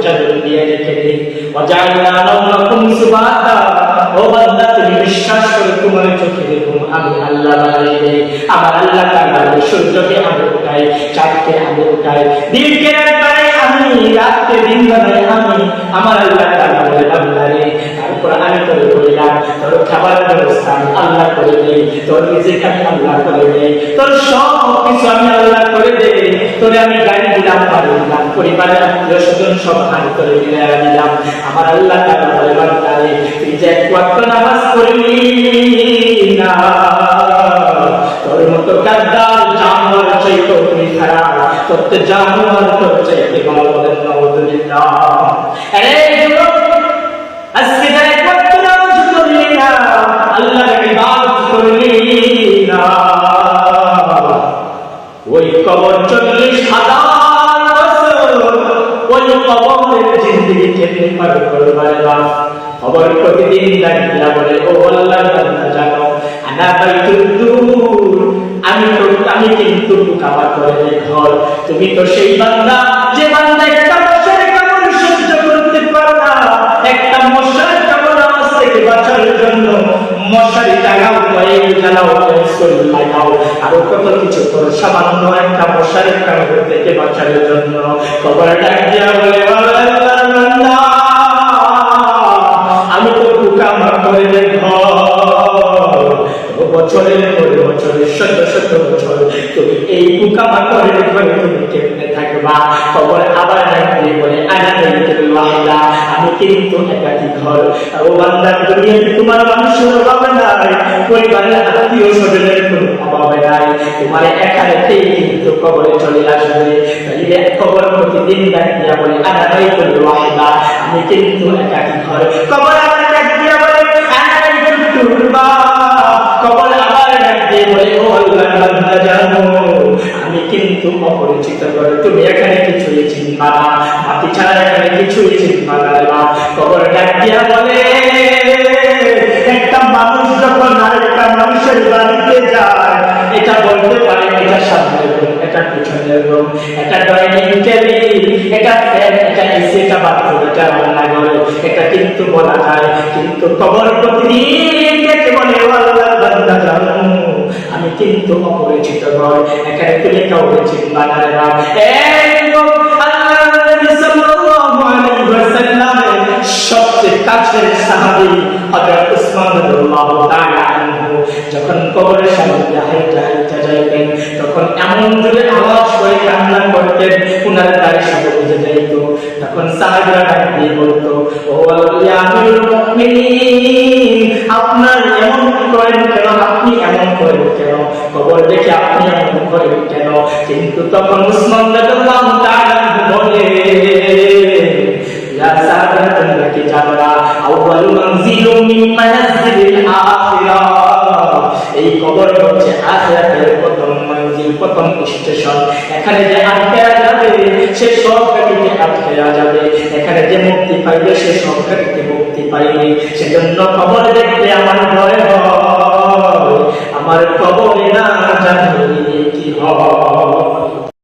চাদর দিয়ে রেখে দিই। ওয়াজআলনা নাওমাকুম সুবাতা, ও বান্দা তুমি বিশ্বাস করো তোমার চোখের ঘুম আমি আল্লাহ বাড়িয়ে দেই। আমার আল্লাহ তাআলা সূর্যকে আমি উঠাই, চাঁদকে আমি উঠাই, দিনকে রাত বানাই আমি, রাতকে দিন বানাই আমি। আমার আল্লাহ তাআলা বলে বান্দারে, তারপর আমি তোরে বললাম তোর খাবারের ব্যবস্থা আমি আল্লাহ করে দেই, তোর রিজিক আমি আল্লাহ করে দেই, তোর সব কিছু আমি আল্লাহ করে দেই। তোরে আমি গাড়ি দিলাম, বাড়ি দিলাম, পরিবারের আত্মীয় স্বজন সব আমি তোরে মিলাইয়া দিলাম। আমার আল্লাহ তাআলা বলে বান্দারে, তুই যে এক ওয়াক্ত নামাজ পড়লি না, তোর মতো গাদ্দার জানোয়ার চাইতো তুমি খারাপ, তোর তো জানোয়ার তোর চাইতে ভালো। বলেন নাউযুবিল্লাহ। আরে যুবক, আজকে যে এক ওয়াক্ত নামাজ পড়লি না, আল্লাহর ইবাদত করলি না, ওই কবর 40,000 বছর ওই কবরের জিন্দেগি কেমনে পার করবার বাপ। খবর প্রতিদিন ডাকিয়া বলে, ও আল্লাহর বান্দা জানো আনা বাইতুল দুর, আমি কিন্তু কাবা করে ঘর। তুমি তো সেই বান্দা যে বান্দা একটা মশার কামড় সহ্য করতে পারে না, একটা মশার কামড় নামাজ থেকে বাঁচার জন্য মশারি টাঙাও, কয়েক জ্বালাও, শরীর লাগাও, আরো কত কিছু করো সামান্য একটা মশারি কামড় থেকে বাঁচার জন্য। কবর ডাক দিয়া বলে, আল্লাহর বান্দা আমি তো কামা করে ঘর, বছরের পর বছরের শত শত বছর তুমি এই কুকামা করে ঘরে তুমি কেমনে থাকবা। খবর আবার ডাকতে বলে, আনা বাইতুল ওয়াহিদা, আমি কিন্তু একাকী ঘর। ও বান্দা, দুনিয়াতে তোমার মানুষের অভাব নাই, পরিবারের আত্মীয় স্বজনের কোনো অভাব নাই, তোমার একা রেখেই কিন্তু কবরে চলে আসবে। তাহলে খবর প্রতিদিন ডাকিয়া বলে, আনা বাইতুল ওয়াহিদা, আমি কিন্তু একাকী ঘর। কবর আবার ডাকিয়া বলে, আনা বাইতুল তুরবা, কবর আবার ডাকিয়ে বলে, ও আল্লাহর বান্দা জানো আমি কিন্তু অপরিচিত ঘর, তুমি এখানে কিছুই চিনবা না, মাটি ছাড়া এখানে কিছুই চিনবা না। কবর ডাকিয়া বলে, একটা মানুষ যখন আরেকটা মানুষের বাড়িতে যায়, এটা বলতে পারে এটা সামনের রুম, এটা পিছনের রুম, এটা ডাইনিং টেবিল, এটা ফ্যান, এটা এসি, এটা বাথরুম, এটা রান্নাঘর, এটা কিন্তু বলা যায়। কিন্তু কবর প্রতিদিন দেখে বলে, আল্লাহর বান্দা জানো আমি কিন্তু অপরিচিত ঘর, এখানে তুমি কাউকে চিনবা না রে বাপ। এই লোক আল্লাহর নবী সাল্লাল্লাহু আলাইহি ওয়াসাল্লামের সবচেয়ে কাছের সাহাবী হযরত উসমান রাদিয়াল্লাহু তাআলা আনহু যখন কবরের সামনে হাইটা হাইটা যাইতেন, তখন এমন জোরে আওয়াজ করে কান্না করতেন, উনার দাড়ি সব বুঝে যাইত। তখন সাহাবীরা ডাক দিয়ে বলতো, ও ইয়া আমিরুল মুমিনিন, আপনার এমন করেন কেন, আপনি এমন করেন কেন, কবর দেখে আপনি এমন করেন কেন? কিন্তু তখন উসমান রাদিয়াল্লাহু তাআলা বলে, ইয়া সাহাবারা তোমরা কি জানো না, আউয়ালু মানজিলুম মিন মানাজিলিল আখিরাহ, এই কবর হচ্ছে আখিরাতের প্রথম মঞ্জিল, প্রথম স্টেশন। এখানে যে আটকে যাবে সে সব কাটিতে আটকে যাবে, এখানে যে মুক্তি পাইবে সে সব কাটিতে মুক্তি পাইবে। সেজন্য কবর দেখলে আমার ভয় হয়, আমার কবরে না জানি কি হয়।